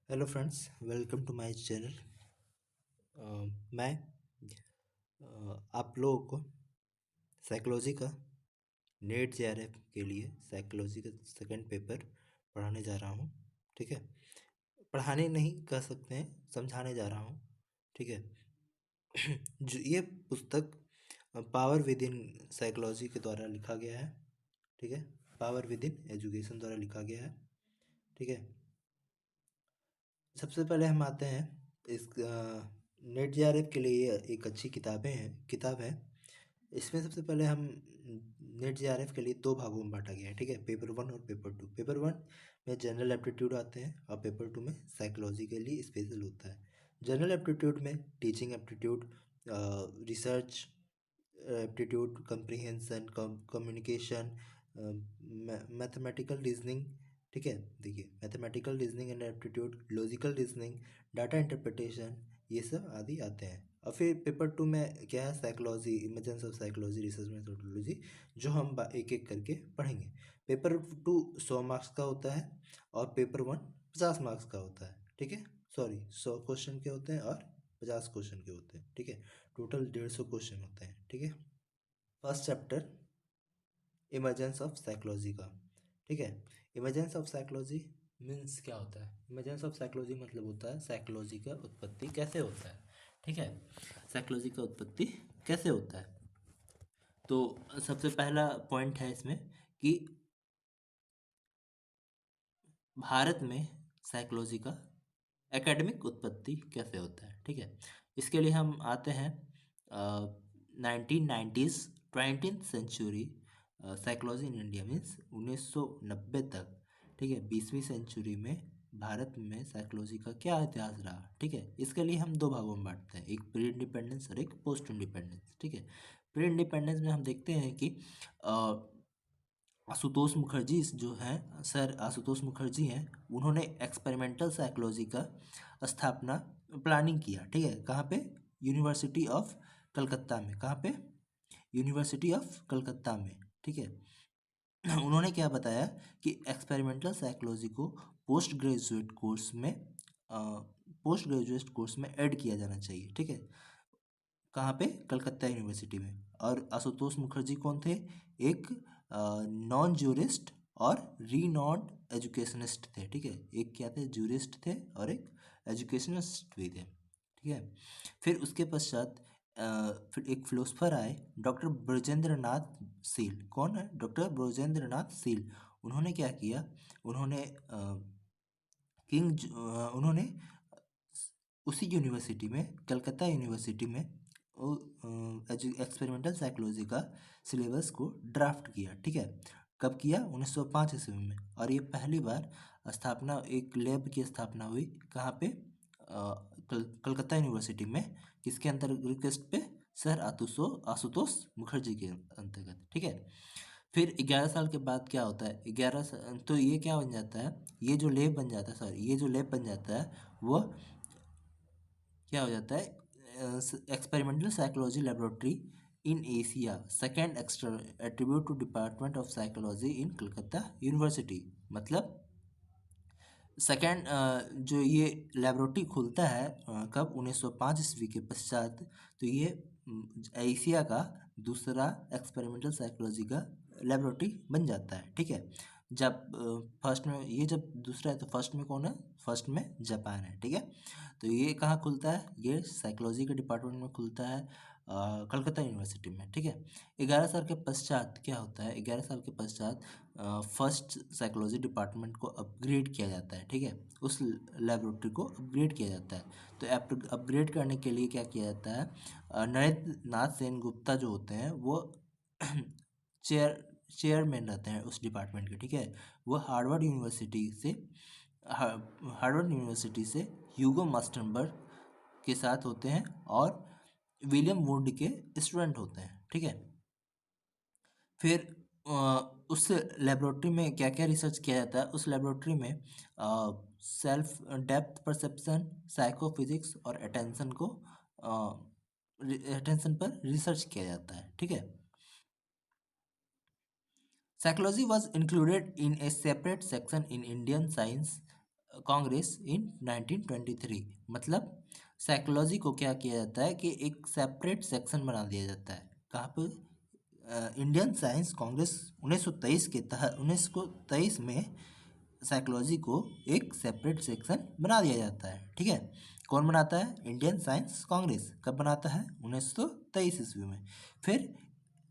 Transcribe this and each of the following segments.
Hello friends, welcome to my channel. मैं आप लोगों को साइकोलॉजी का नेट जेआरएफ के लिए साइकोलॉजी का सेकंड पेपर पढ़ाने जा रहा हूँ। ठीक है, पढ़ाने नहीं कह सकते हैं, समझाने जा रहा हूँ। ठीक है। जो ये पुस्तक पावर विद इन साइकोलॉजी के द्वारा लिखा गया है। ठीक है, पावर विद इन एजुकेशन द्वारा लिखा गया है। ठीक है, सबसे पहले हम आते हैं इस नेट जेआरएफ के लिए। ये एक अच्छी किताब है। इसमें सबसे पहले हम नेट जेआरएफ के लिए दो भागों में बांटा गया है। ठीक है, पेपर वन और पेपर टू। पेपर वन में जनरल एप्टीट्यूड आते हैं और पेपर टू में साइकोलॉजी के लिए स्पेशल होता है। जनरल एप्टीट्यूड में teaching aptitude, research aptitude, comprehension, communication, mathematical reasoning. ठीक है, देखिए mathematical reasoning and aptitude, logical reasoning, data interpretation, ये सब आदि आते हैं। और फिर पेपर टू में क्या है, psychology, emergence of psychology, research methodology, जो हम एक एक करके पढ़ेंगे। पेपर टू 100 मार्क्स का होता है और पेपर वन 50 मार्क्स का होता है। ठीक है, सॉरी, 100 क्वेश्चन के होते हैं और 50 क्वेश्चन के होते हैं। ठीक है, टोटल 150 क्वेश्चन होते हैं। ठीक है, first chapter emergence of psychology का। ठीक है, इमर्जेंस ऑफ साइकोलॉजी मीन्स क्या होता है? इमर्जेंस ऑफ साइकोलॉजी मतलब होता है साइकोलॉजी का उत्पत्ति कैसे होता है। ठीक है, साइकोलॉजी का उत्पत्ति कैसे होता है। तो सबसे पहला पॉइंट है इसमें कि भारत में साइकोलॉजी का एकेडमिक उत्पत्ति कैसे होता है। ठीक है, इसके लिए हम आते हैं 1990s, 20th century psychology in India means 1990 तक। ठीक है, 20वीं सेंचुरी में भारत में साइकोलॉजी का क्या इतिहास रहा। ठीक है, इसके लिए हम दो भागों में बांटते हैं, एक प्री इंडिपेंडेंस और एक पोस्ट इंडिपेंडेंस। ठीक है, प्री इंडिपेंडेंस में हम देखते हैं कि आशुतोष मुखर्जी जो हैं, सर आशुतोष मुखर्जी हैं, उन्होंने एक्सपेरिमेंटल साइकोलॉजी का स्थापना प्लानिंग किया। ठीक है, कहाँ पे? यूनिवर्सिटी ऑफ कलकत्ता में। कहाँ पे? यूनिवर्सिटी ऑफ कलकत्ता में। ठीक है, उन्होंने क्या बताया कि एक्सपेरिमेंटल साइकोलॉजी को पोस्ट ग्रेजुएट कोर्स में ऐड किया जाना चाहिए। ठीक है, कहाँ पे? कलकत्ता यूनिवर्सिटी में। और आशुतोष मुखर्जी कौन थे? एक नॉन जूरिस्ट और रीनॉन्ड एजुकेशनिस्ट थे। ठीक है, एक क्या थे? जूरिस्ट थे और एक एजुकेशनिस्ट भी थे। ठीक है, फिर उसके पश्चात फिर एक फिलोसफर आए, डॉक्टर ब्रजेंद्र नाथ सील। कौन है? डॉक्टर ब्रजेंद्र नाथ सील। उन्होंने क्या किया? उन्होंने उन्होंने उसी यूनिवर्सिटी में, कलकत्ता यूनिवर्सिटी में, एक्सपेरिमेंटल साइकोलॉजी का सिलेबस को ड्राफ्ट किया। ठीक है, कब किया? 1905 ईस्वी में। और ये पहली बार स्थापना, एक लैब की स्थापना हुई। कहाँ पे? कलकत्ता यूनिवर्सिटी में। किसके अंतर रिक्वेस्ट पे? सर आशुतोष मुखर्जी के अंतर्गत। ठीक है, फिर 11 साल के बाद क्या होता है? 11 साल तो ये क्या बन जाता है? ये जो लैब बन जाता है, सॉरी, ये जो लैब बन जाता है वो क्या हो जाता है? Experimental psychology laboratory in Asia, second extra attribute to department of psychology in Calcutta university. मतलब सेकेंड जो ये लेबोरेटरी खुलता है कब? 1905 ईस्वी के पश्चात। तो ये एशिया का दूसरा एक्सपेरिमेंटल साइकोलॉजी का लेबोरेटरी बन जाता है। ठीक है, जब फर्स्ट में ये, जब दूसरा है तो फर्स्ट में कौन है? फर्स्ट में जापान है। ठीक है, तो ये कहाँ खुलता है? ये साइकोलॉजी के डिपार्टमेंट में खुलता है कलकत्ता यूनिवर्सिटी में। ठीक है, 11 साल के पश्चात क्या होता है? 11 साल के पश्चात फर्स्ट साइकोलॉजी डिपार्टमेंट को अपग्रेड किया जाता है। ठीक है, उस लेबोरेटरी को अपग्रेड किया जाता है। तो अपग्रेड करने के लिए क्या किया जाता है? नरेंद्र नाथ सेन गुप्ता जो होते हैं वो चेयर चेयरमैन रहते हैं उस डिपार्टमेंट के। ठीक है, वो हार्वर्ड यूनिवर्सिटी से ह्यूगो मास्टनबर्ग के साथ होते हैं और विलियम वुड के स्टूडेंट होते हैं। ठीक है, फिर उस लेबोरेटरी में क्या क्या रिसर्च किया जाता है? उस लेबोरेटरी में सेल्फ डेप्थ परसेप्शन, साइकोफिजिक्स और अटेंशन पर रिसर्च किया जाता है। ठीक है, psychology was included in a separate section in Indian science Congress in 1923। मतलब साइकोलॉजी को क्या किया जाता है कि एक सेपरेट सेक्शन बना दिया जाता है। कहाँ पे? इंडियन साइंस कांग्रेस 1923 के तहत 1923 में साइकोलॉजी को एक सेपरेट सेक्शन बना दिया जाता है। ठीक है, कौन बनाता है? Indian science Congress. कब बनाता है? 1923 ईस्वी में। फिर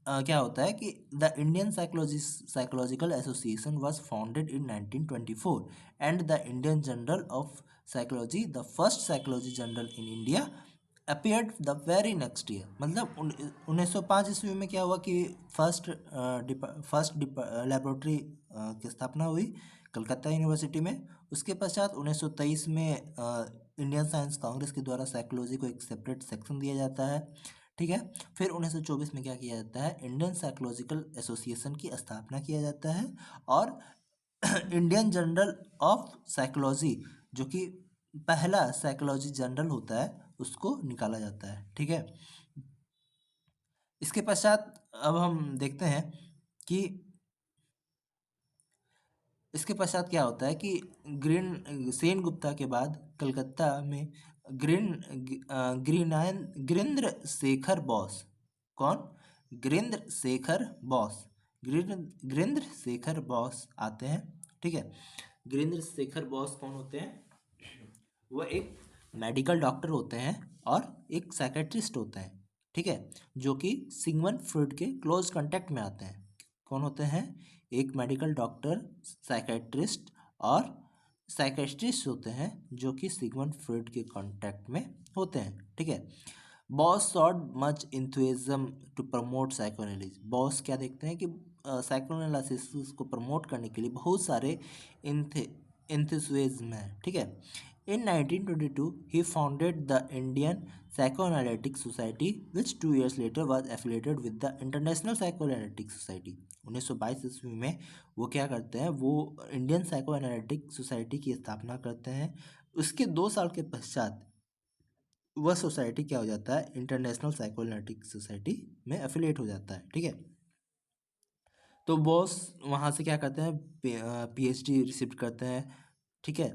क्या होता है कि the Indian psychological association was founded in 1924 and the Indian journal of psychology, the first psychology journal in India, appeared the very next year. मतलब 1905 ईस्वी में क्या हुआ कि फर्स्ट लेबोरेटरी की स्थापना हुई कलकत्ता यूनिवर्सिटी में। उसके पश्चात 1923 में इंडियन साइंस कांग्रेस के द्वारा साइकोलॉजी को एक सेपरेट सेक्शन दिया जाता है। ठीक है, फिर 1924 में क्या किया जाता है? इंडियन साइकोलॉजिकल एसोसिएशन की स्थापना किया जाता है और इंडियन जर्नल ऑफ साइकोलॉजी, जो कि पहला साइकोलॉजी जर्नल होता है, उसको निकाला जाता है। ठीक है, इसके पश्चात अब हम देखते हैं कि इसके पश्चात क्या होता है कि ग्रीन सेन गुप्ता के बाद कलकत्ता में गिरिन्द्र शेखर बोस। कौन? गिरिन्द्र शेखर बोस आते हैं। ठीक है, गिरिन्द्र शेखर बोस कौन होते हैं? वह एक मेडिकल डॉक्टर होते हैं और एक साइकेट्रिस्ट होते हैं। ठीक है, जो कि सिगमंड फ्रॉइड के क्लोज कांटेक्ट में आते हैं। कौन होते हैं? एक मेडिकल डॉक्टर, साइकेट्रिस्ट और साइकेट्रिस्ट होते हैं जो कि सिगमंड फ्रॉइड के कांटेक्ट में होते हैं। ठीक है, Bose showed much enthusiasm to promote psychoanalysis. Bose क्या देखते हैं कि साइकोएनालिसिस को प्रमोट करने के लिए बहुत सारे इंथुसिज्म है। ठीक है, in 1922 he founded the Indian Psychoanalytic Society, which 2 years later was affiliated with the International Psychoanalytic Society। 1922 ईस्वी में वो क्या करते हैं? वो इंडियन साइकोएनालिटिक सोसाइटी की स्थापना करते हैं। उसके 2 साल के पश्चात वह सोसाइटी क्या हो जाता है? इंटरनेशनल साइकोएनालिटिक सोसाइटी में एफिलिएट हो जाता है। ठीक है, तो बॉस वहाँ से क्या करते हैं? पीएचडी रिसीव करते हैं। ठीक है,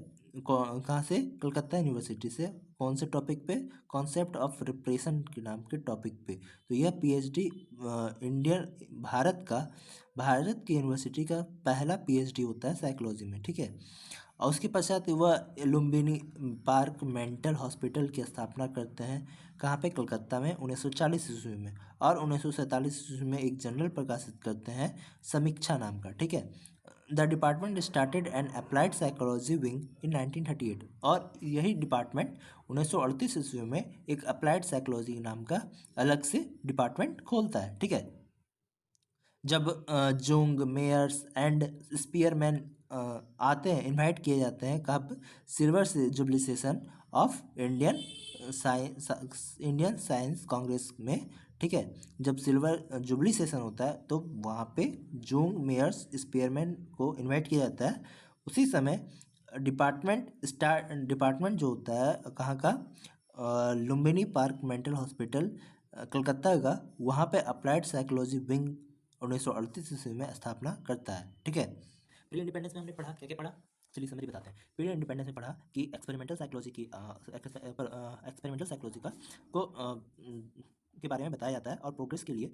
कहाँ से? कलकत्ता यूनिवर्सिटी से। कौन से टॉपिक पे? कॉन्सेप्ट ऑफ रिप्रेशन के नाम के टॉपिक पे। तो यह पीएचडी इंडियन भारत की यूनिवर्सिटी का पहला पीएचडी होता है साइकोलॉजी में। ठीक है, और उसके पश्चात वह लुम्बिनी पार्क मेंटल हॉस्पिटल की स्थापना करते हैं। कहाँ पे? कलकत्ता में 1940 ईस्वी में। और 1947 ईस्वी में एक जर्नल प्रकाशित करते हैं समीक्षा नाम का। ठीक है, the department started and applied psychology wing इन 1938। और यही डिपार्टमेंट 1938 ईस्वी में एक अप्लाइड साइकोलॉजी नाम का अलग से डिपार्टमेंट खोलता है। ठीक है, जब जुंग, मेयर्स एंड स्पीयरमैन आते हैं, इनवाइट किए जाते हैं। कब? Silver jubilee session of Indian science Congress में। ठीक है, जब सिल्वर जुबली सेशन होता है तो वहाँ पे जुंग, मेयर्स, स्पीयरमैन को इनवाइट किया जाता है। उसी समय डिपार्टमेंट जो होता है कहाँ का? Lumbini park mental hospital Calcutta का, वहाँ पे अप्लाइड साइकोलॉजी विंग 1938 ईस्वी में स्थापना करता है। ठीक है, प्री इंडिपेंडेंस में हमने पढ़ा, क्या क्या पढ़ा? चलिए समरी बताते हैं। प्री इंडिपेंडेंस में पढ़ा कि एक्सपेरिमेंटल साइकोलॉजी के बारे में बताया जाता है और प्रोग्रेस के लिए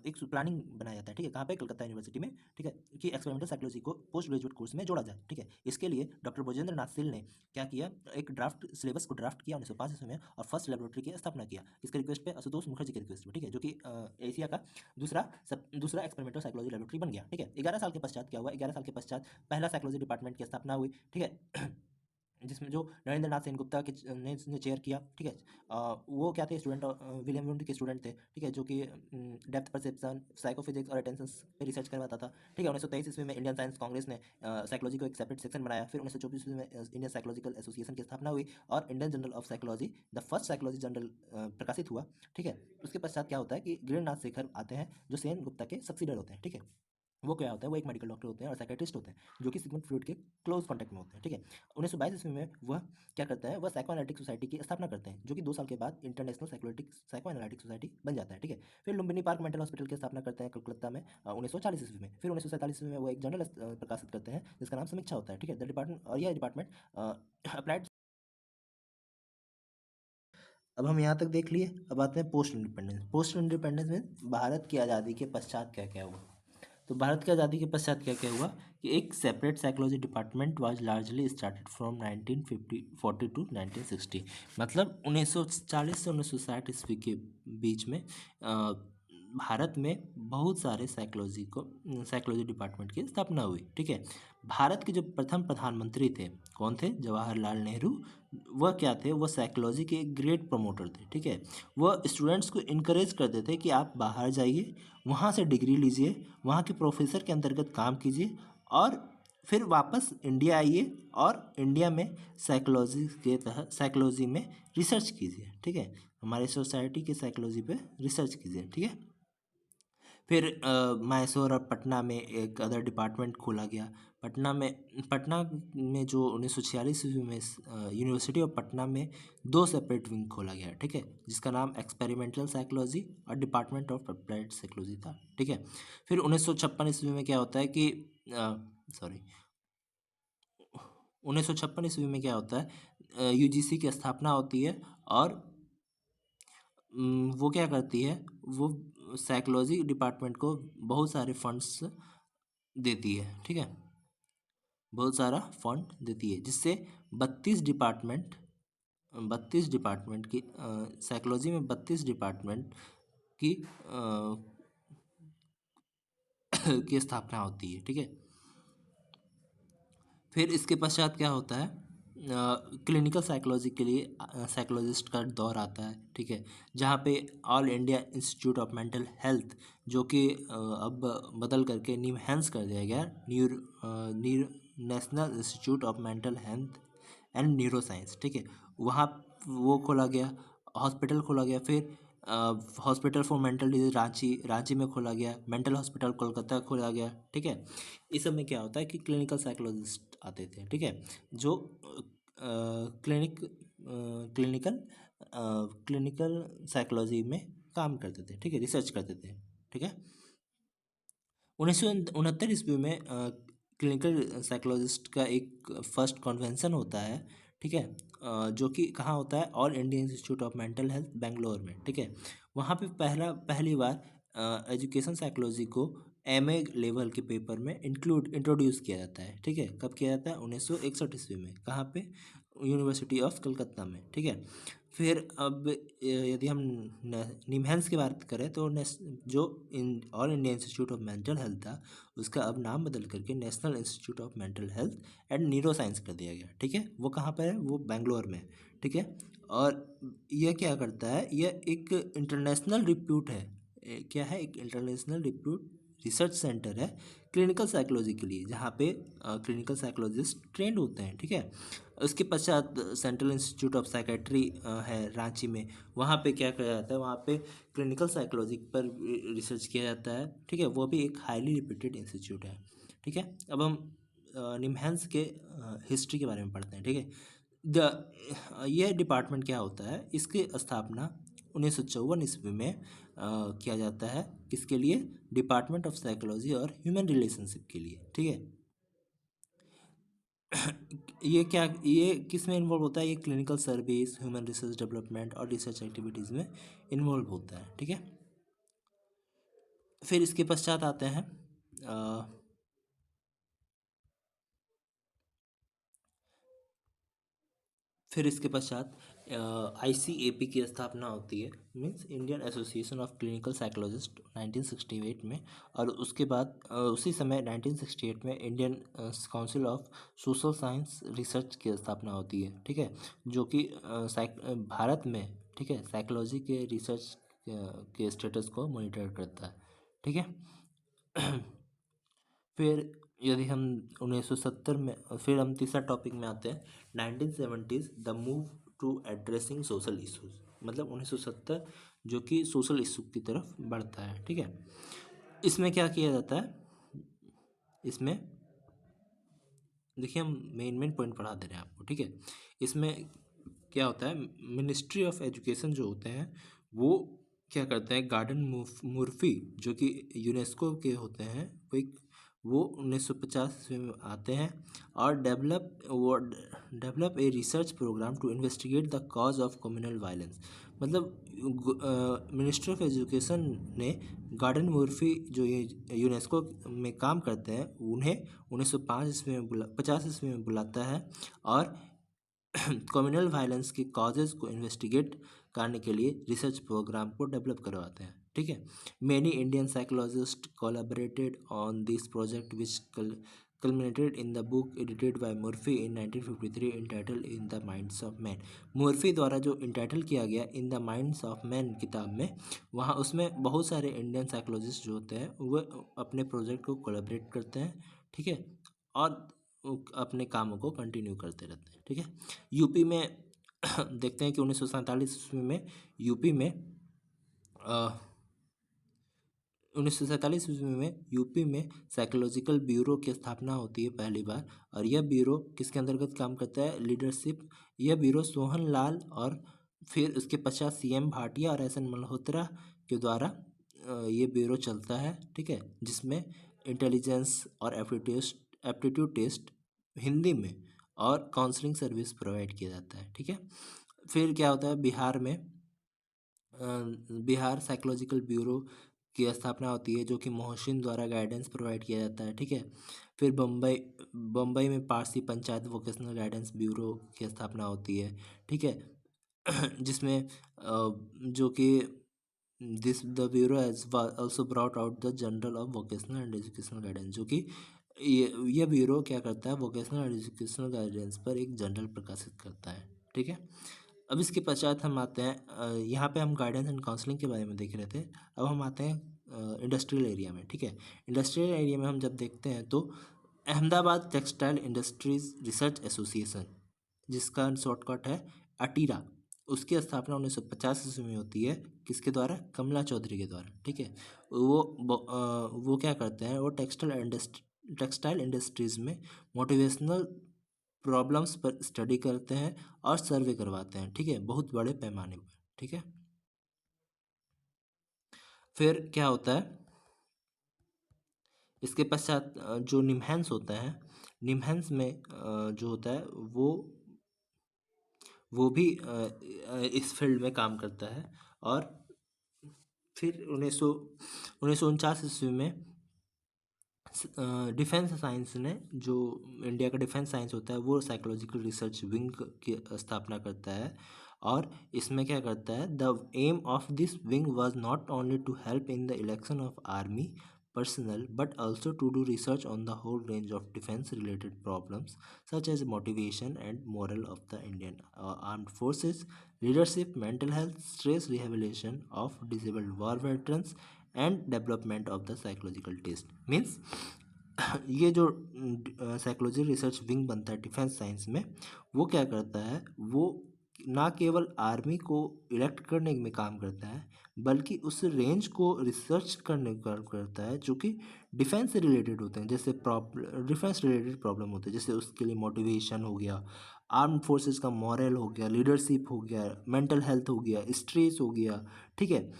एक प्लानिंग बनाया जाता है। ठीक है, कहाँ पे? कलकत्ता यूनिवर्सिटी में। ठीक है, कि एक्सपेरिमेंटल साइकोलॉजी को पोस्ट ग्रेजुएट कोर्स में जोड़ा जाए। ठीक है, इसके लिए डॉक्टर ब्रजेंद्र नाथ सिल ने क्या किया? एक सिलेबस को ड्राफ्ट किया 1905 ईस्वी में और फर्स्ट लेबोरेटरी की स्थापना किया। इसके रिक्वेस्ट पे, आशुतोष मुखर्जी के रिक्वेस्ट पे। ठीक है, जो कि एशिया का दूसरा एक्सपेरिमेंटल साइकोलॉजी लेबोरेटरी बन गया। ठीक है, 11 साल के पश्चात क्या हुआ? 11 साल के पश्चात पहला साइकोलॉजी डिपार्टमेंट की स्थापना हुई। ठीक है, जिसमें जो नरेंद्र नाथ सेनगुप्ता के ने चेयर किया। ठीक है, वो क्या थे? स्टूडेंट, विलियम वुंड के स्टूडेंट थे। ठीक है, जो कि डेप्थ परसेप्शन, साइकोफिजिक्स और अटेंशन पे रिसर्च करवाता था। ठीक है, 1923 ईस्वी में इंडियन साइंस कांग्रेस ने साइकोलॉजी को एक सेपरेट सेक्शन बनाया। फिर 1924 ईस्वी में इंडियन साइकोलॉजिकल एसोसिएशन की स्थापना हुई और Indian journal of psychology, the first psychology journal प्रकाशित हुआ। ठीक है, उसके पश्चात क्या होता है कि गिरिनाथ शेखर आते हैं जो सेन गुप्ता के सक्सीडर होते हैं। ठीक है, वो क्या होता है, वो एक मेडिकल डॉक्टर होते हैं और साइकेट्रिस्ट होते हैं जो कि सिगमंड फ्रॉइड के क्लोज कॉन्टैक्ट में होते हैं, ठीक है। 1922 ईस्वी में वह क्या करता है, वह साइकोएनालिटिक सोसाइटी की स्थापना करते हैं जो कि 2 साल के बाद इंटरनेशनल साइकोएनालिटिक सोसाइटी बन जाता है, ठीक है। फिर लुम्बिनी पार्क मेंटल हॉस्पिटल की स्थापना करते हैं कलकत्ता में 1940 ईस्वी में। फिर 1947 ईस्वी में वो एक जर्नल प्रकाशित करते हैं जिसका नाम समीक्षा होता है, ठीक है। द डिपार्टमेंट, और यह डिपार्टमेंट अप्लाइड। अब हम यहाँ तक देख लिए। अब आते हैं पोस्ट इंडिपेंडेंस। पोस्ट इंडिपेंडेंस में भारत की आज़ादी के पश्चात क्या क्या हुआ। तो भारत की आज़ादी के पश्चात क्या क्या हुआ कि एक separate psychology department was largely started from 1940 to 1960। मतलब 1940 से 1960 ईस्वी के बीच में भारत में बहुत सारे साइकोलॉजी डिपार्टमेंट की स्थापना हुई, ठीक है। भारत के जो प्रथम प्रधानमंत्री थे कौन थे, जवाहरलाल नेहरू। वह क्या थे, वह साइकोलॉजी के एक ग्रेट प्रमोटर थे, ठीक है। वह स्टूडेंट्स को इनकरेज करते थे कि आप बाहर जाइए, वहाँ से डिग्री लीजिए, वहाँ के प्रोफेसर के अंतर्गत काम कीजिए और फिर वापस इंडिया आइए और इंडिया में साइकोलॉजी के तहत साइकोलॉजी में रिसर्च कीजिए, ठीक है। हमारे सोसाइटी के साइकोलॉजी पे रिसर्च कीजिए, ठीक है। फिर मैसूर और पटना में एक अदर डिपार्टमेंट खोला गया। पटना में जो 1946 ईस्वी में यूनिवर्सिटी ऑफ पटना में 2 सेपरेट विंग खोला गया, ठीक है, जिसका नाम एक्सपेरिमेंटल साइकोलॉजी और डिपार्टमेंट ऑफ अप्लाइड साइकोलॉजी था, ठीक है। फिर 1956 ईस्वी में क्या होता है कि सॉरी 1956 ईस्वी में क्या होता है, यूजीसी की स्थापना होती है और वो क्या करती है, वो साइकोलॉजी डिपार्टमेंट को बहुत सारे फंड्स देती है, ठीक है। बहुत सारा फंड देती है जिससे 32 डिपार्टमेंट की साइकोलॉजी में 32 डिपार्टमेंट की की स्थापना होती है, ठीक है। फिर इसके पश्चात क्या होता है, क्लिनिकल साइकोलॉजी के लिए साइकोलॉजिस्ट का दौर आता है, ठीक है, जहाँ पे all India institute of mental health जो कि अब बदल करके निमहैंस कर दिया गया, national institute of mental health and neuro science, ठीक है, वहाँ वो खोला गया, हॉस्पिटल खोला गया। फिर hospital for mental disease Ranchi में खोला गया, मेंटल हॉस्पिटल कोलकाता खोला गया, ठीक है। इस सब में क्या होता है कि क्लिनिकल साइकोलॉजिस्ट आते थे, ठीक है, जो क्लिनिकल क्लिनिकल साइकोलॉजी में काम करते थे, ठीक है, रिसर्च करते थे, ठीक है। 1969 ईस्वी में क्लिनिकल साइकोलॉजिस्ट का एक फर्स्ट कन्वेंशन होता है, ठीक है, जो कि कहाँ होता है, all India institute of mental health Bangalore में, ठीक है। वहाँ पे पहली बार एजुकेशन साइकोलॉजी को एमए लेवल के पेपर में इंट्रोड्यूस किया जाता है, ठीक है। कब किया जाता है, 1961 ईस्वी में। कहाँ पे, यूनिवर्सिटी ऑफ कलकत्ता में, ठीक है। फिर अब यदि हम निमहैंस की बात करें तो जो all India institute of mental health था उसका अब नाम बदल करके national institute of mental health and neuro science कर दिया गया, ठीक है। वो कहाँ पर है, वो बेंगलोर में, ठीक है। और यह क्या करता है, यह एक इंटरनेशनल रिप्यूट है, क्या है, एक इंटरनेशनल रिप्यूट रिसर्च सेंटर है क्लिनिकल साइकोलॉजी के लिए, जहाँ पे क्लिनिकल साइकोलॉजिस्ट ट्रेंड होते हैं, ठीक है। उसके पश्चात सेंट्रल इंस्टीट्यूट ऑफ साइकेट्री है रांची में। वहाँ पे क्या किया जाता है, वहाँ पे क्लिनिकल साइकोलॉजी पर रिसर्च किया जाता है, ठीक है। वो भी एक हाईली रिप्यूटेड इंस्टीट्यूट है, ठीक है। अब हम निमहैंस के हिस्ट्री के बारे में पढ़ते हैं, ठीक है। यह डिपार्टमेंट क्या होता है, इसकी स्थापना 1954 ईस्वी में किया जाता है, किसके लिए, डिपार्टमेंट ऑफ साइकोलॉजी और ह्यूमन रिलेशनशिप के लिए, ठीक है। ये किस में इन्वॉल्व होता है, ये clinical service, human research development और रिसर्च एक्टिविटीज़ में इन्वॉल्व होता है, ठीक है। फिर इसके पश्चात आते हैं फिर इसके पश्चात आईसीएपी की स्थापना होती है, means Indian association of clinical psychologist 1968 में। और उसके बाद उसी समय 1968 में Indian council of social science research की स्थापना होती है, ठीक है, जो कि भारत में, ठीक है, साइकोलॉजी के रिसर्च के स्टेटस को मॉनिटर करता है, ठीक है। फिर यदि हम 1970 में, फिर हम तीसरा टॉपिक में आते हैं, 1970s the move to addressing social issues. मतलब 1970 जो कि सोशल इशू की तरफ बढ़ता है, ठीक है। इसमें क्या किया जाता है, इसमें देखिए, हम मेन पॉइंट पढ़ा दे रहे हैं आपको, ठीक है। इसमें क्या होता है, मिनिस्ट्री ऑफ एजुकेशन जो होते हैं वो क्या करते हैं, गार्डन मुर्फी जो कि यूनेस्को के होते हैं, वो 1950 ईस्वी में आते हैं और develop a research program to investigate the cause of communal violence. मतलब मिनिस्ट्री ऑफ एजुकेशन ने गार्डन मुर्फी जो ये यूनेस्को में काम करते हैं उन्हें 1905 ईस्वी में 50 ईस्वी में बुलाता है और कम्युनल वायलेंस की कॉजेज़ को इन्वेस्टिगेट करने के लिए रिसर्च प्रोग्राम को डेवलप करवाते हैं, ठीक है। Many Indian psychologist collaborated on this project which culminated in the book edited by Murphy in 1953 entitled In the Minds of Men। मुर्फी द्वारा जो इंटाइटल किया गया in the minds of man किताब में, वहाँ उसमें बहुत सारे इंडियन साइकोलॉजिस्ट जो होते हैं वो अपने प्रोजेक्ट को कोलैबोरेट करते हैं, ठीक है, और वो अपने कामों को कंटिन्यू करते रहते हैं, ठीक है। यूपी में देखते हैं कि 1947 ईस्वी में यूपी में 1947 ईस्वी में यूपी में साइकोलॉजिकल ब्यूरो की स्थापना होती है पहली बार। और यह ब्यूरो किसके अंतर्गत काम करता है, लीडरशिप। यह ब्यूरो सोहन लाल और फिर उसके पश्चात सीएम भाटिया और एस एन मल्होत्रा के द्वारा ये ब्यूरो चलता है, ठीक है, जिसमें इंटेलिजेंस और एप्टीट्यूड टेस्ट हिंदी में और काउंसलिंग सर्विस प्रोवाइड किया जाता है, ठीक है। फिर क्या होता है, बिहार साइकोलॉजिकल ब्यूरो की स्थापना होती है जो कि मोहसिन द्वारा गाइडेंस प्रोवाइड किया जाता है, ठीक है। फिर बम्बई में Parsi panchayat vocational guidance bureau की स्थापना होती है, ठीक है। जिसमें जो कि this the bureau has also brought out the general of vocational and educational guidance, जो कि ये ब्यूरो क्या करता है, वोकेशनल एंड एजुकेशनल गाइडेंस पर एक जनरल प्रकाशित करता है, ठीक है। अब इसके पश्चात हम आते हैं, यहाँ पे हम गाइडेंस एंड काउंसलिंग के बारे में देख रहे थे। अब हम आते हैं इंडस्ट्रियल एरिया में, ठीक है। इंडस्ट्रियल एरिया में हम जब देखते हैं तो Ahmedabad textile industries research association, जिसका शॉर्टकट है अटीरा, उसकी स्थापना 1950 ईस्वी में होती है। किसके द्वारा, कमला चौधरी के द्वारा, ठीक है। वो क्या करते हैं, वो टेक्सटाइल इंडस्ट्रीज में मोटिवेशनल प्रॉब्लम्स पर स्टडी करते हैं और सर्वे करवाते हैं, ठीक है, बहुत बड़े पैमाने पर, ठीक है। फिर क्या होता है, इसके पश्चात जो निम्हांस होता है, निम्हांस में जो होता है वो भी इस फील्ड में काम करता है। और फिर 1949 ईस्वी में डिफेंस साइंस ने, जो इंडिया का डिफेंस साइंस होता है, वो साइकोलॉजिकल रिसर्च विंग की स्थापना करता है। और इसमें क्या करता है, the aim of this wing was not only to help in the election of army personnel but also to do research on the whole range of defense related problems such as motivation and morale of the Indian armed forces, leadership, mental health, stress rehabilitation of disabled war veterans and development of the psychological test। means ये जो psychology research wing बनता है defence science में, वो क्या करता है, वो ना केवल आर्मी को इलेक्ट करने में काम करता है बल्कि उस रेंज को रिसर्च करने का काम करता है जो कि डिफेंस से रिलेटेड होते हैं। जैसे डिफेंस रिलेटेड प्रॉब्लम होते हैं, जैसे उसके लिए मोटिवेशन हो गया, आर्म्ड फोर्सेस का मॉरल हो गया, लीडरशिप हो गया, मेंटल हेल्थ हो गया, स्ट्रेस हो गया, ठीक है।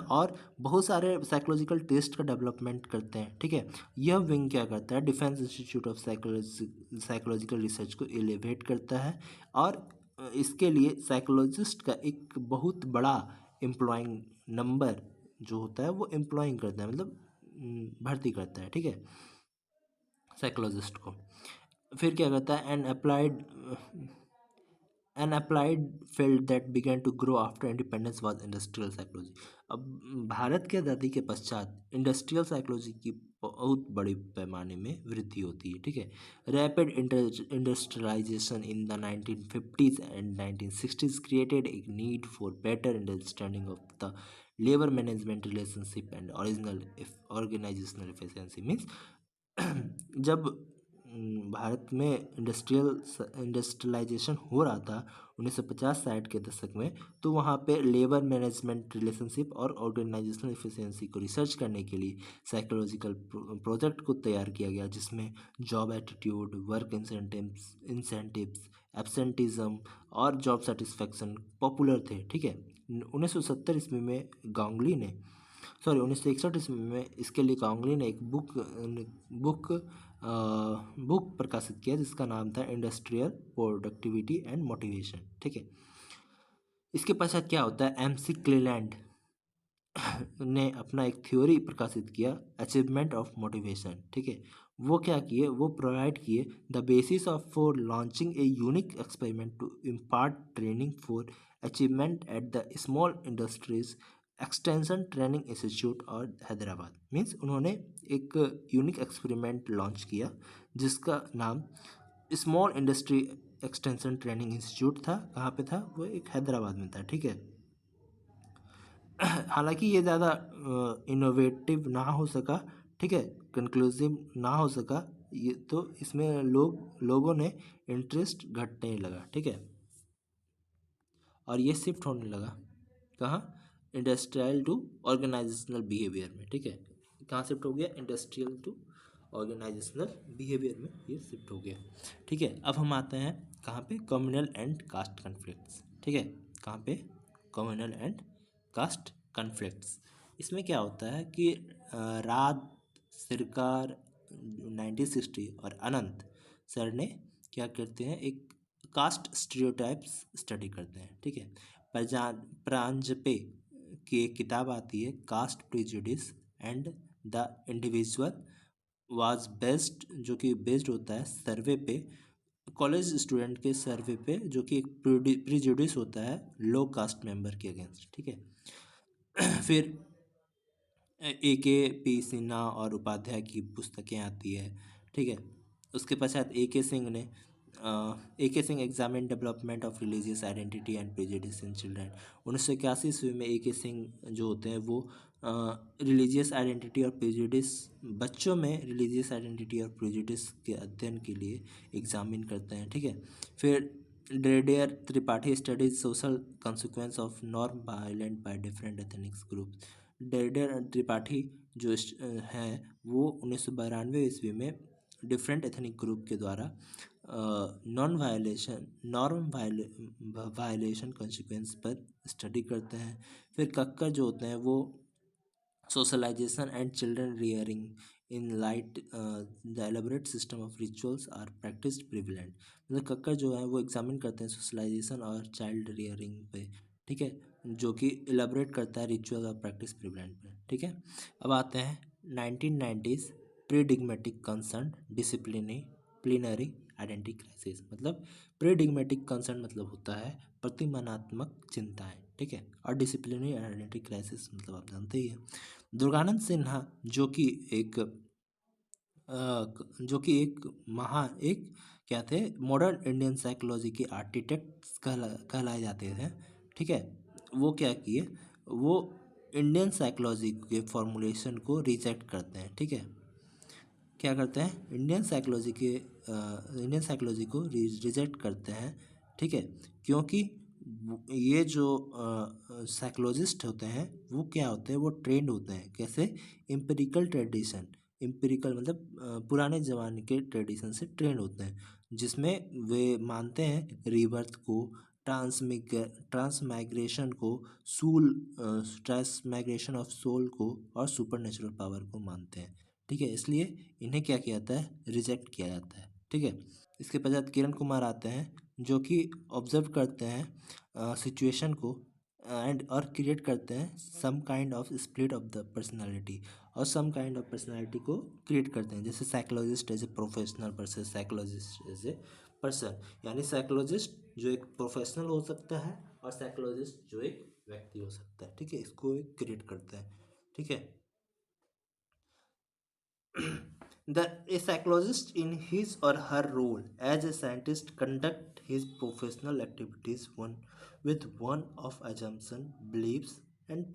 और बहुत सारे साइकोलॉजिकल टेस्ट का डेवलपमेंट करते हैं, ठीक है। यह विंग क्या करता है, defence institute of psychological research को एलिवेट करता है और इसके लिए साइकोलॉजिस्ट का एक बहुत बड़ा एम्प्लॉइंग नंबर जो होता है वो एम्प्लॉइंग करता है, मतलब भर्ती करता है, ठीक है, साइकोलॉजिस्ट को। फिर क्या करता है, An applied field that began to grow after independence was industrial psychology। अब भारत की आज़ादी के पश्चात इंडस्ट्रियल साइकोलॉजी की बहुत बड़े पैमाने में वृद्धि होती है, ठीक है। Rapid industrialisation in the 1950s and 1960s created एक need for better understanding of the labour management relationship and organisational efficiency. Means जब भारत में इंडस्ट्रियलाइजेशन हो रहा था 1950-60 के दशक में, तो वहाँ पे लेबर मैनेजमेंट रिलेशनशिप और ऑर्गेनाइजेशनल एफिशिएंसी को रिसर्च करने के लिए साइकोलॉजिकल प्रोजेक्ट को तैयार किया गया, जिसमें job attitude, work incentives, absenteeism और जॉब सेटिस्फेक्शन पॉपुलर थे। ठीक है, 1970 ईस्वी में गांगुली ने 1961 ईस्वी में इसके लिए गांगुली ने एक बुक बुक प्रकाशित किया जिसका नाम था इंडस्ट्रियल प्रोडक्टिविटी एंड मोटिवेशन। ठीक है, इसके पश्चात क्या होता है, एमसी क्लेलैंड ने अपना एक थ्योरी प्रकाशित किया, अचीवमेंट ऑफ मोटिवेशन। ठीक है, वो क्या किए, वो प्रोवाइड किए the basis of for launching a unique experiment to impart training for achievement at the small industries extension training institute और हैदराबाद। मीन्स उन्होंने एक यूनिक एक्सपेरिमेंट लॉन्च किया जिसका नाम small industry extension training institute था। कहाँ पे था वो, एक हैदराबाद में था। ठीक है, हालांकि ये ज़्यादा इनोवेटिव ना हो सका, ठीक है, कंक्लूसिव ना हो सका ये, तो इसमें लोगों ने इंटरेस्ट घटने लगा। ठीक है, और ये शिफ्ट होने लगा कहाँ, इंडस्ट्रियल टू ऑर्गेनाइजेशनल बिहेवियर में। ठीक है, कहाँ शिफ्ट हो गया, इंडस्ट्रियल टू ऑर्गेनाइजेशनल बिहेवियर में ये शिफ्ट हो गया। ठीक है, अब हम आते हैं कहाँ पे, कम्युनल एंड कास्ट कन्फ्लिक्ट्स। ठीक है, कहाँ पे, कम्युनल एंड कास्ट कन्फ्लिक्ट्स। इसमें क्या होता है कि राज सरकार 1960 और अनंत सर ने क्या करते हैं, एक कास्ट स्टीरियोटाइप्स स्टडी करते हैं। ठीक है, प्रांजपे की एक किताब आती है, caste prejudice and the individual was based, जो कि बेस्ड होता है सर्वे पे, कॉलेज स्टूडेंट के सर्वे पे, जो कि एक प्रिजुडिस होता है लो कास्ट मेंबर के अगेंस्ट। ठीक है, फिर A.K.P. सिन्हा और उपाध्याय की पुस्तकें आती है। ठीक है, उसके पश्चात A.K. Singh examine development of religious identity and prejudice in children. 1981 ईस्वी में A.K. सिंह जो होते हैं वो रिलीजियस आइडेंटिटी और प्रेजुडिस, बच्चों में रिलीजियस आइडेंटिटी और प्रेजुडिस के अध्ययन के लिए एग्जामिन करते हैं। ठीक है, फिर ड्रेडियर Tripathi studies social consequence of norm violent by different ethnics groups. डेडर त्रिपाठी जो हैं वो 1992 ईस्वी में डिफरेंट एथनिक ग्रुप के द्वारा नॉर्म वायलेशन कॉन्सिक्वेंस पर स्टडी करते हैं। फिर कक्कर जो होते हैं वो socialization and children rearing in light the elaborate system of rituals are practice prevalent. मतलब कक्कर जो है वो एग्जामिन करते हैं सोशलाइजेशन और चाइल्ड रियरिंग पे। ठीक है, जो कि एलेबरेट करता है रिचुअल और प्रैक्टिस प्रिविलेंट पे। ठीक है, अब आते हैं 1990s paradigmatic concern disciplinary identity crisis. मतलब प्रीडिग्मेटिक कंसर्न मतलब होता है प्रतिमानात्मक चिंताएं। ठीक है, और डिसिप्लिनरी आइडेंटिटी क्राइसिस मतलब आप जानते ही हैं। दुर्गानंद सिन्हा जो कि एक एक क्या थे, मॉडर्न इंडियन साइकोलॉजी के आर्किटेक्ट कहलाए जाते थे। ठीक है, वो क्या किए, वो इंडियन साइकोलॉजी के फॉर्मुलेशन को रिजेक्ट करते हैं। ठीक है, क्या करते हैं, इंडियन साइकोलॉजी को रिजेक्ट करते हैं। ठीक है, क्योंकि ये जो साइकोलॉजिस्ट होते हैं वो क्या होते हैं, वो ट्रेंड होते हैं कैसे, एम्पिरिकल ट्रेडिशन, एम्पिरिकल मतलब पुराने ज़माने के ट्रेडिशन से ट्रेंड होते हैं, जिसमें वे मानते हैं रीबर्थ को, ट्रांसमाइग्रेशन को, ट्रांसमाइग्रेशन ऑफ सोल को और सुपर नेचुरल पावर को मानते हैं। ठीक है, इसलिए इन्हें क्या किया जाता है, रिजेक्ट किया जाता है। ठीक है, इसके पश्चात किरण कुमार आते हैं जो कि ऑब्जर्व करते हैं सिचुएशन को एंड और क्रिएट करते हैं some kind of split of the personality, और सम काइंड ऑफ पर्सनालिटी को क्रिएट करते हैं, जैसे psychologist as a professional person, psychologist as a person, यानी साइकोलॉजिस्ट जो एक प्रोफेशनल हो सकता है और साइकोलॉजिस्ट जो एक व्यक्ति हो सकता है। ठीक है, इसको एक क्रिएट करते हैं। ठीक है, a psychologist in his or her role as a scientist conduct his professional activities with one of assumption, beliefs and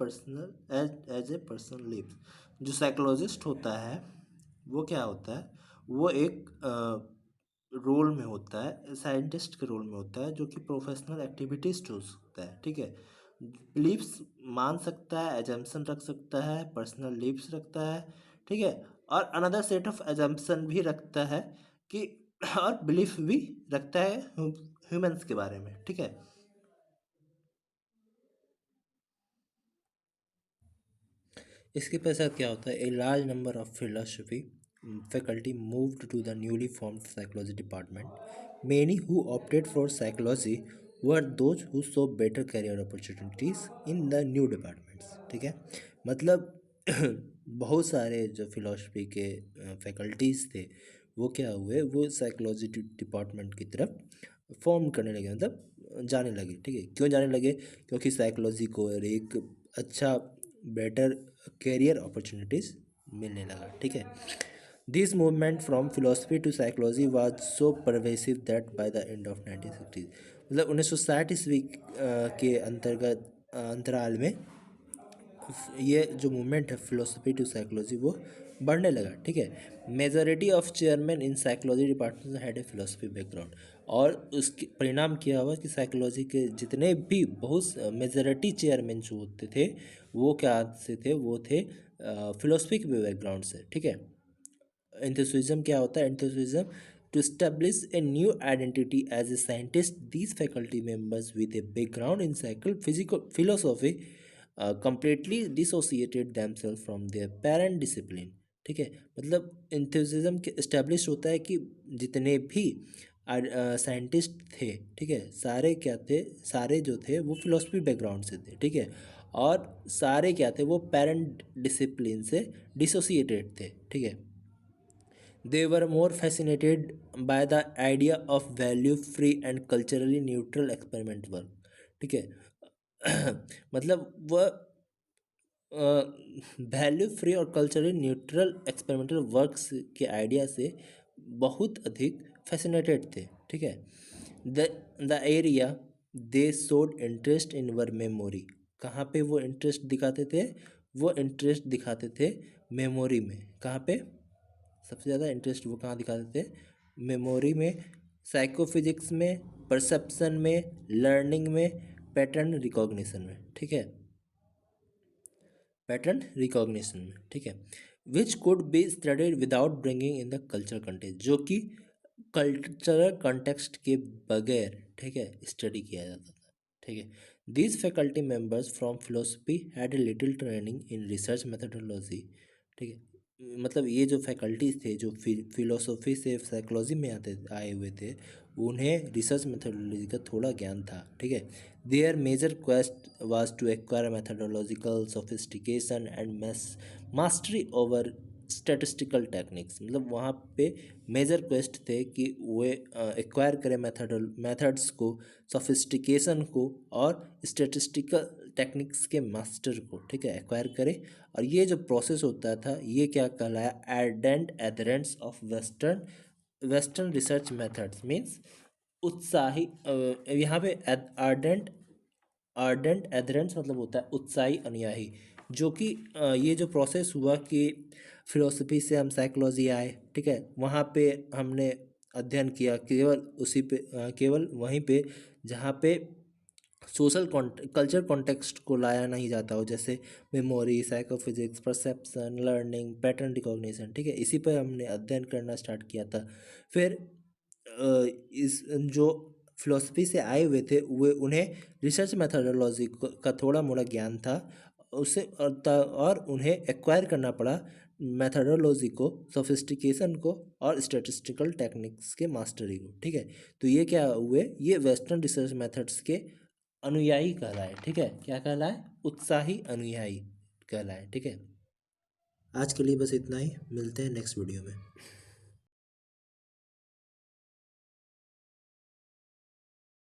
as a personal lives। जो साइकोलॉजिस्ट होता है वो क्या होता है, वो एक रोल में होता है, साइंटिस्ट के रोल में होता है, जो कि प्रोफेशनल एक्टिविटीज चूज सकता है, ठीक है। बिलीफ्स मान सकता है, एजम्पशन रख सकता है, पर्सनल लीव्स रखता है, ठीक है। और अनदर सेट ऑफ एजम्पशन भी रखता है कि और बिलीफ भी रखता है ह्यूमंस के बारे में, ठीक है। इसके पश्चात क्या होता है, a large number of philosophy faculty moved to the newly formed psychology department. Many who opted for psychology were those who saw better career opportunities in the new departments, ठीक है। मतलब बहुत सारे जो फिलोसफी के फैकल्टीज़ थे वो क्या हुए, वो साइकोलॉजी डिपार्टमेंट की तरफ फॉर्म करने लगे, मतलब जाने लगे, ठीक है। क्यों जाने लगे? क्योंकि साइकोलॉजी को एक अच्छा बेटर कैरियर अपॉर्चुनिटीज़ मिलने लगा, ठीक है। This movement from philosophy to psychology was so pervasive that by the end of 1960, मतलब 1960 ईस्वी के अंतर्गत अंतराल में ये जो मूवमेंट है फिलोसफी टू साइकोलॉजी वो बढ़ने लगा, ठीक है। Majority of chairman in psychology department had a philosophy background, और उसके परिणाम क्या हुआ कि साइकोलॉजी के जितने भी बहुत मेजॉरिटी चेयरमैन जो होते थे वो क्या से थे, वो थे फिलोसफी के बैकग्राउंड से, ठीक है। एंथुसिज्म क्या होता है? एंथुसिज्म to establish a new identity as a scientist. These faculty members with a background in psychophysical philosophy completely dissociated themselves from their parent discipline, ठीक है। मतलब एंथुसिज्म के इस्टेब्लिश होता है कि जितने भी साइंटिस्ट थे, ठीक है, सारे क्या थे, सारे जो थे वो फिलोसफी बैकग्राउंड से थे, ठीक है। और सारे क्या थे, वो पेरेंट डिसिप्लिन से डिसोसिएटेड थे, ठीक है। They were more fascinated by the idea of value free and culturally neutral experiment work, ठीक है। मतलब वह वैल्यू फ्री और कल्चरली न्यूट्रल एक्सपेरिमेंटल वर्क्स के आइडिया से बहुत अधिक फैसिनेटेड थे, ठीक है। The the area they showed interest in were memory, कहाँ पे वो इंटरेस्ट दिखाते थे? वो इंटरेस्ट दिखाते थे मेमोरी में। कहाँ पे सबसे ज़्यादा इंटरेस्ट वो कहाँ दिखाते थे? मेमोरी में, साइकोफिजिक्स में, परसेप्शन में, लर्निंग में, पैटर्न रिकॉग्निशन में, ठीक है। पैटर्न रिकॉग्निशन में, ठीक है। Which could be studied without bringing in the culture context, जो कि कल्चरल कंटेक्स्ट के बगैर, ठीक है, स्टडी किया जाता था, ठीक है। These faculty members from philosophy had a little training in research methodology, ठीक है। मतलब ये जो फैकल्टीज थे जो फिलोसफी से साइकोलॉजी में आए हुए थे, उन्हें रिसर्च मेथडोलॉजी का थोड़ा ज्ञान था, ठीक है। Their major quest was to acquire methodological sophistication and mastery over statistical techniques, मतलब वहाँ पे मेजर क्वेस्ट थे कि वे एक्वायर करें मेथड्स को, सोफिस्टिकेशन को और स्टैटिस्टिकल टेक्निक्स के मास्टर को, ठीक है, एक्वायर करें। और ये जो प्रोसेस होता था ये क्या कहलाया? Ardent adherence of western research methods means उत्साही, यहाँ पे आर्डेंट आर्डेंट एडरेंस मतलब होता है उत्साही अनुयायी, जो कि ये जो प्रोसेस हुआ कि फिलोसफी से हम साइकोलॉजी आए, ठीक है, वहाँ पे हमने अध्ययन किया केवल उसी पे केवल वहीं पे जहाँ पे सोशल कल्चर कॉन्टेक्स्ट को लाया नहीं जाता हो, जैसे memory, psychophysics, perception, learning, pattern recognition, ठीक है। इसी पर हमने अध्ययन करना स्टार्ट किया था। फिर इस जो फिलोसफी से आए हुए थे वे उन्हें रिसर्च मेथडोलॉजी का थोड़ा मोड़ा ज्ञान था उससे, और उन्हें एक्वायर करना पड़ा मेथडोलॉजी को, सोफिस्टिकेशन को और स्टैटिस्टिकल टेक्निक्स के मास्टरी को, ठीक है। तो ये क्या हुए? ये वेस्टर्न रिसर्च मेथड्स के अनुयायी कहलाए, ठीक है। क्या कहलाए? उत्साही अनुयायी कहलाए, ठीक है। आज के लिए बस इतना ही, मिलते हैं नेक्स्ट वीडियो में।